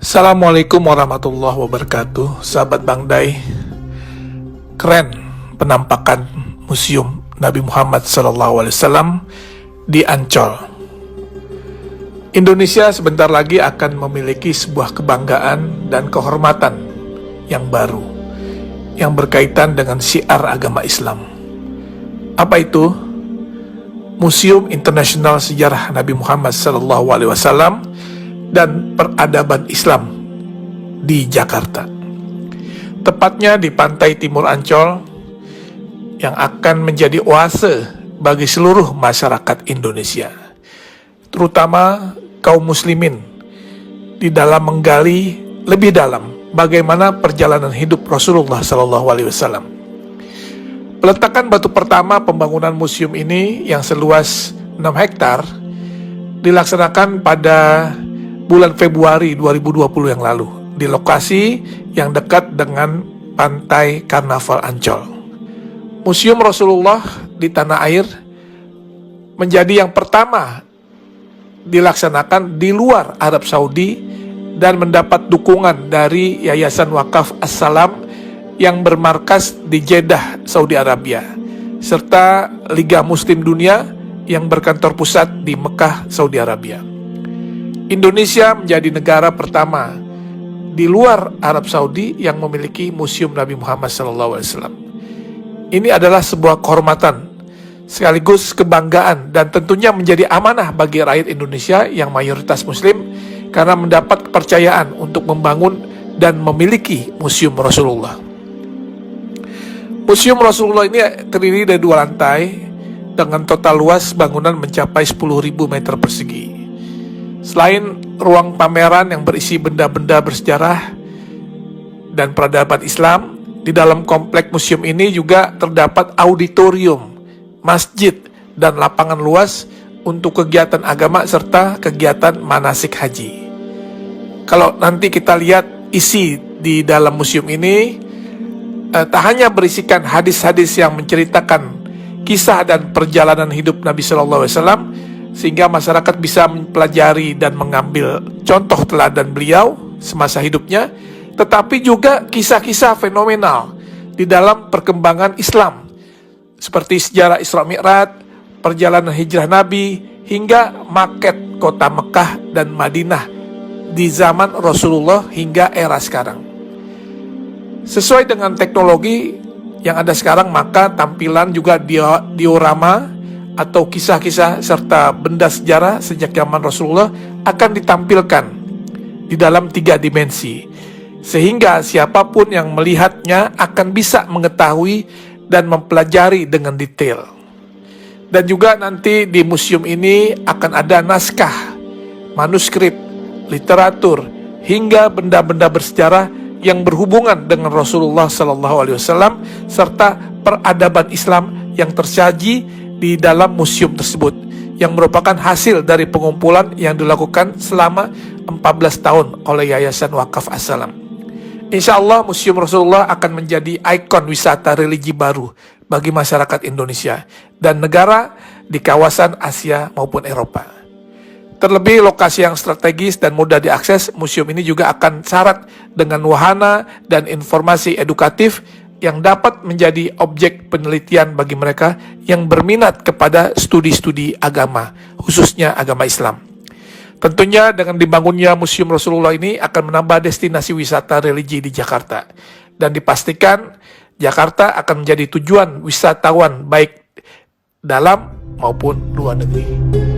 Assalamualaikum warahmatullahi wabarakatuh. Sahabat Bang Day, keren penampakan Museum Nabi Muhammad SAW di Ancol. Indonesia sebentar lagi akan memiliki sebuah kebanggaan dan kehormatan yang baru, yang berkaitan dengan syiar agama Islam. Apa itu? Museum Internasional Sejarah Nabi Muhammad SAW dan Peradaban Islam di Jakarta, tepatnya di pantai timur Ancol, yang akan menjadi oase bagi seluruh masyarakat Indonesia, terutama kaum muslimin, di dalam menggali lebih dalam bagaimana perjalanan hidup Rasulullah SAW. Peletakan batu pertama pembangunan museum ini yang seluas 6 hektar dilaksanakan pada bulan Februari 2020 yang lalu di lokasi yang dekat dengan Pantai Karnaval Ancol. Museum Rasulullah di tanah air menjadi yang pertama dilaksanakan di luar Arab Saudi dan mendapat dukungan dari Yayasan Wakaf As-Salam yang bermarkas di Jeddah, Saudi Arabia, serta Liga Muslim Dunia yang berkantor pusat di Mekah, Saudi Arabia. Indonesia menjadi negara pertama di luar Arab Saudi yang memiliki Museum Nabi Muhammad SAW. Ini adalah sebuah kehormatan, sekaligus kebanggaan, dan tentunya menjadi amanah bagi rakyat Indonesia yang mayoritas Muslim, karena mendapat kepercayaan untuk membangun dan memiliki Museum Rasulullah. Museum Rasulullah ini terdiri dari 2 lantai dengan total luas bangunan mencapai 10.000 meter persegi. Selain ruang pameran yang berisi benda-benda bersejarah dan peradaban Islam, di dalam komplek museum ini juga terdapat auditorium, masjid, dan lapangan luas untuk kegiatan agama serta kegiatan manasik haji. Kalau nanti kita lihat isi di dalam museum ini, tak hanya berisikan hadis-hadis yang menceritakan kisah dan perjalanan hidup Nabi SAW, sehingga masyarakat bisa mempelajari dan mengambil contoh teladan beliau semasa hidupnya, tetapi juga kisah-kisah fenomenal di dalam perkembangan Islam, seperti sejarah Isra Mi'raj, perjalanan hijrah Nabi, hingga maket kota Mekah dan Madinah di zaman Rasulullah hingga era sekarang. Sesuai dengan teknologi yang ada sekarang, maka tampilan juga diorama atau kisah-kisah serta benda sejarah sejak zaman Rasulullah akan ditampilkan di dalam 3 dimensi, sehingga siapapun yang melihatnya akan bisa mengetahui dan mempelajari dengan detail. Dan juga nanti di museum ini akan ada naskah, manuskrip, literatur, hingga benda-benda bersejarah yang berhubungan dengan Rasulullah SAW serta peradaban Islam yang tersaji di dalam museum tersebut, yang merupakan hasil dari pengumpulan yang dilakukan selama 14 tahun oleh Yayasan Wakaf As-Salam. Insya Allah Museum Rasulullah akan menjadi ikon wisata religi baru bagi masyarakat Indonesia dan negara di kawasan Asia maupun Eropa. Terlebih lokasi yang strategis dan mudah diakses, museum ini juga akan syarat dengan wahana dan informasi edukatif yang dapat menjadi objek penelitian bagi mereka yang berminat kepada studi-studi agama, khususnya agama Islam. Tentunya dengan dibangunnya Museum Rasulullah ini akan menambah destinasi wisata religi di Jakarta, dan dipastikan Jakarta akan menjadi tujuan wisatawan baik dalam maupun luar negeri.